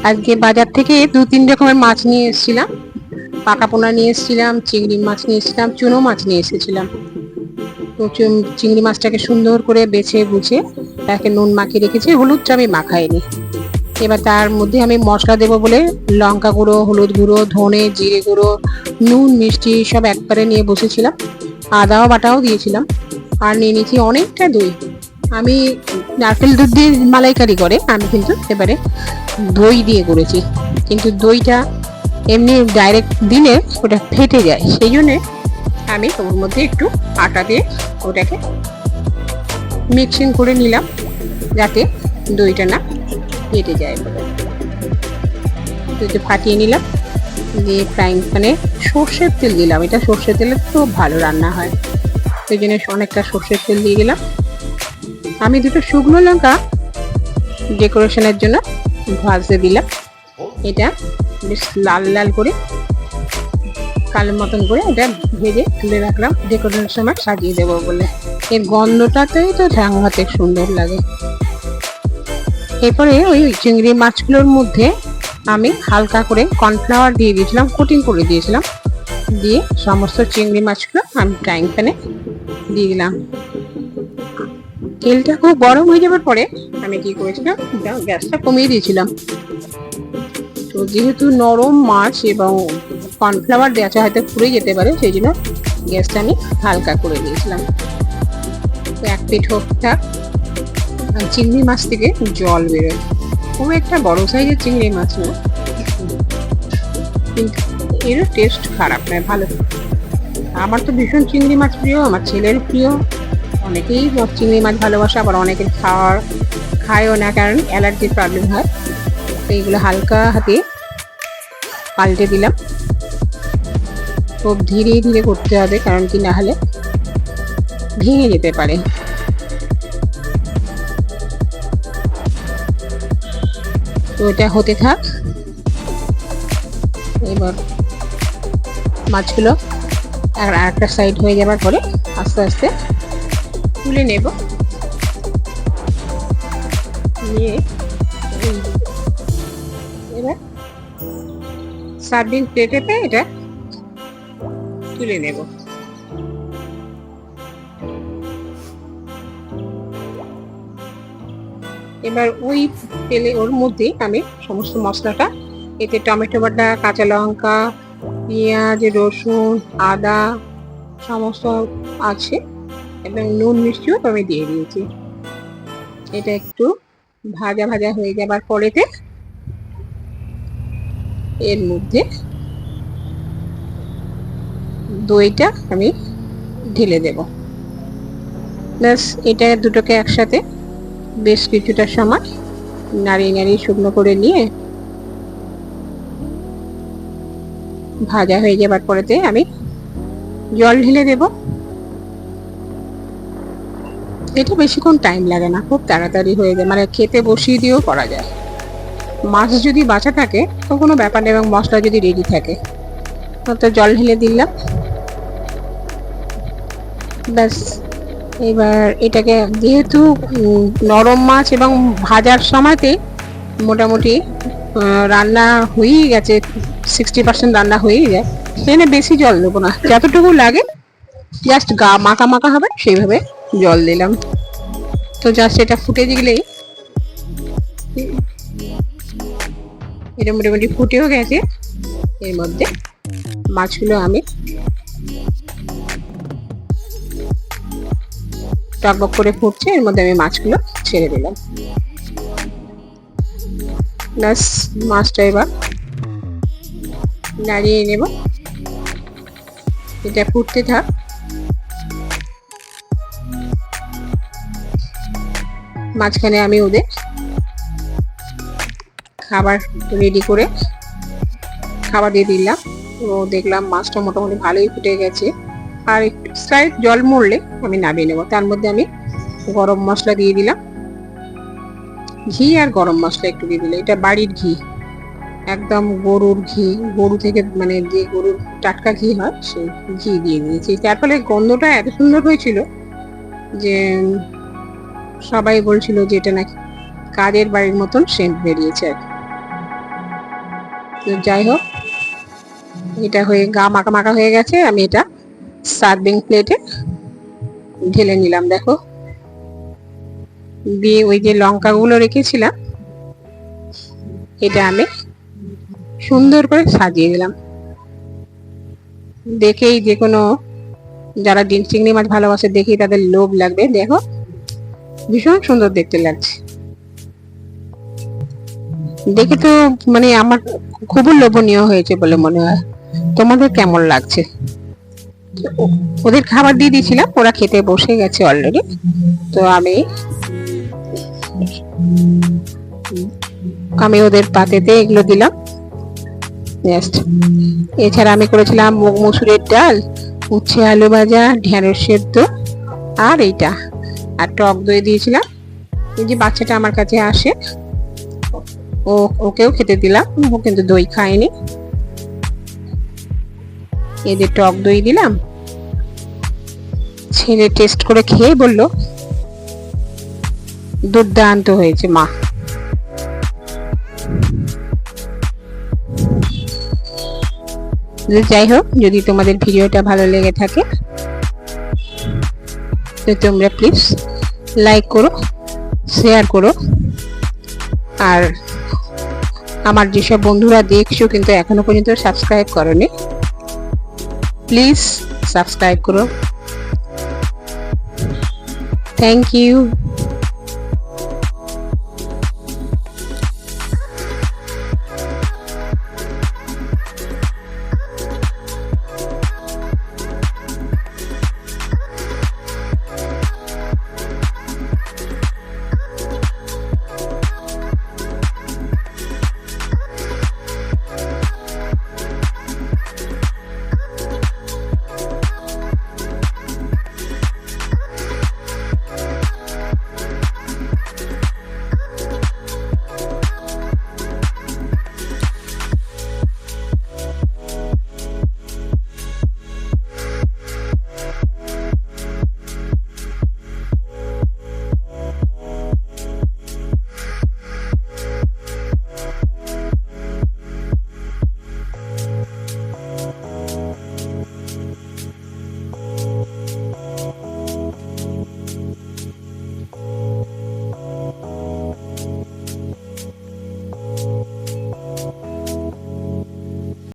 আজকে বাজার থেকে 2-3 রকমের মাছ নিয়ে এসেছিলাম। পাকা পোনা নিয়ে এসেছিলাম, চিংড়ি মাছ নিয়ে এসেছিলাম, চুনো মাছ নিয়ে এসেছিলাম। তো চিংড়ি মাছটাকে সুন্দর করে বেছে বুঝে তাকে নুন মাখিয়ে রেখেছি, হলুদটা আমি মাখাইনি। এবার তার মধ্যে আমি মশলা দেবো বলে লঙ্কা গুঁড়ো, হলুদ গুঁড়ো, ধনে, জিরে গুঁড়ো, নুন, মিষ্টি সব একবারে নিয়ে বসেছিলাম। আদাও বাটাও দিয়েছিলাম। আর নিয়ে নিয়েছি অনেকটা দই। আমি নারকেল দুধ দিয়ে মালাইকারি করে, আমি কিন্তু এবারে দই দিয়ে করেছি। কিন্তু দইটা এমনি ডাইরেক্ট দিলে ওটা ফেটে যায়, সেই জন্যে আমি ওর মধ্যে একটু আটা দিয়ে ওটাকে মিক্সিং করে নিলাম যাতে দইটা না ফেটে যায় বলে। দইটা ফাটিয়ে নিলাম, দিয়ে ফ্রাইং প্যানে সর্ষের তেল দিলাম। এটা সর্ষের তেলে খুব ভালো রান্না হয়, সেই জন্য অনেকটা সর্ষের তেল দিয়ে দিলাম। আমি দুটো শুকনো লঙ্কা ডেকোরেশনের জন্য ভাজতে দিলাম। এটা বেশ লাল লাল করে কালো মতন করে এটা ভেজে তুলে রাখলাম, ডেকোরেশনের সময় সাজিয়ে দেবো বলে। এর গন্ধটাতেই তো সাংঘাতিক সুন্দর লাগে। এরপরে ওই চিংড়ি মাছগুলোর মধ্যে আমি হালকা করে কর্নফ্লাওয়ার দিয়ে দিয়েছিলাম, কোটিং করে দিয়েছিলাম। দিয়ে সমস্ত চিংড়ি মাছগুলো আমি ফ্রাইং প্যানে দিয়ে দিলাম। তেলটা খুব গরম হয়ে যাবার পরে আমি কি করেছিলাম, গ্যাসটা কমিয়ে দিয়েছিলাম। তো যেহেতু নরম মাছ এবং কর্নফ্লাওয়ার দেওয়া আছে, হয়তো পুড়ে যেতে পারে, সেই জন্য গ্যাসটা আমি হালকা করে দিয়েছিলাম। তো এক পিঠ হোকটা চিংড়ি মাছ থেকে জল বেরোয়। খুব একটা বড় সাইজের চিংড়ি মাছ না, কিন্তু এরও টেস্ট খারাপ নয়, ভালো। আমার তো ভীষণ চিংড়ি মাছ প্রিয়, আমার ছেলের প্রিয়। অনেকেই চিংড়ি মাছ ভালোবাসে, আবার অনেকের খায়ও না, কারণ অ্যালার্জির প্রবলেম হয়। তো এইগুলো হালকা হাতে পাল্টে দিলাম। খুব ধীরে ধীরে করতে হবে, কারণ কি না হলে ভেঙে যেতে পারে। তো এটা হতে থাক। এবার মাছগুলো আর একটা সাইড হয়ে যাবার পরে আস্তে আস্তে তুলে নেব। নিয়ে এবার সার্ভিং প্লেটেতে এটা তুলে নেব। এবার ওই তেলে ওর মধ্যে আমি সমস্ত মশলাটা, এতে টমেটো বাটা, কাঁচা লঙ্কা, পেঁয়াজ, রসুন, আদা সমস্ত আছে, এবং নুন মিষ্টিও আমি দিয়ে দিয়েছি। এটা একটু ভাজা ভাজা হয়ে যাবার পরেতে এর মধ্যে দইটা আমি ঢেলে দেব। প্লাস এটা দুটোকে একসাথে বেশ কিছুটা সময় নাড়িয়ে নাড়িয়ে শুকনো করে নিয়ে ভাজা হয়ে যাবার পরেতে আমি জল ঢেলে দেব। এটা বেশিক্ষণ টাইম লাগে না, খুব তাড়াতাড়ি হয়ে যায়, মানে খেতে বসিয়ে দিয়েও করা যায়। মাছ যদি বাঁচা থাকে তো কোনো ব্যাপার নেই, এবং মশলা যদি রেডি থাকে তো জল ঢেলে দিলাম। ব্যাস, এবার এটাকে যেহেতু নরম মাছ এবং ভাজার সময়তে মোটামুটি রান্না হয়েই গেছে, 60% রান্না হয়েই যায়, সেখানে বেশি জল দেবো না, যতটুকু লাগে জাস্ট গা মাখা মাখা হবে সেইভাবে জল দিলাম। তো জাস্ট এটা ফুটে গেলেই, এটা মোটামুটি ফুটেও গেছে, এর মধ্যে মাছগুলো আমি টকবক করে ফুটছে, এর মধ্যে আমি মাছগুলো ছেড়ে দিলাম। ব্যাস, মাছটা এবার নাড়িয়ে নেব। এটা ফুটতে থাক। মাঝখানে আমি ওদের খাবার রেডি করে খাবার দিয়ে দিলাম। তো দেখলাম মাছটা মোটামুটি ভালোই ফুটে গেছে, আর একটু স্লাইড জল মরলে আমি নামিয়ে নেব। তার মধ্যে আমি গরম মশলা দিয়ে দিলাম, ঘি আর গরম মশলা একটু দিয়ে দিলে, এটা বাড়ির ঘি, একদম গরুর ঘি, গরু থেকে মানে যে গরুর টাটকা ঘি হয় সেই ঘি দিয়ে দিয়েছি। তার ফলে গন্ধটা এত সুন্দর হয়েছিল যে সবাই বলছিল যে এটা নাকি কাজের বাড়ির মতন সেন্ট বেরিয়েছে। তো যাই হোক, এটা হয়ে গা মাখা মাখা হয়ে গেছে। আমি এটা সার্ভিং প্লেটে ঢেলে নিলাম। দেখো, দিয়ে ওই যে লঙ্কাগুলো রেখেছিলাম এটা আমি সুন্দর করে সাজিয়ে দিলাম। দেখেই যে কোনো যারা চিংড়ি মাছ ভালোবাসে দেখেই তাদের লোভ লাগবে। দেখো, ভীষণ সুন্দর দেখতে লাগছে। দেখে তো মানে আমার খুবই লোভনীয় হয়েছে বলে মনে হয়। তোমাদের কেমন লাগছে? ওদের খাবার দিয়ে দিয়েছিলাম, ওরা খেতে বসে গেছে অলরেডি। তো আমি ওদের পাতেতে এগুলো দিলাম। এছাড়া আমি করেছিলাম মুগ মসুরের ডাল, উচ্ছে আলু ভাজা, ঢেঁড়স সেদ্ধ, আর এইটা আর টক দই দিয়েছিলাম। এই যে বাচ্চাটা আমার কাছে আসে, ওকেও খেতে দিলাম, ও কিন্তু দই খায়নি। এদের টক দই দিলাম। ছেলে টেস্ট করে খেয়ে বলল দুর্দান্ত হয়েছে মা। যাই হোক, যদি তোমাদের ভিডিওটা ভালো লেগে থাকে তো তোমরা প্লিজ লাইক করো, শেয়ার করো। আর আমার যেসব বন্ধুরা দেখছো কিন্তু এখনো পর্যন্ত সাবস্ক্রাইব করোনি, প্লিজ সাবস্ক্রাইব করো। Thank you.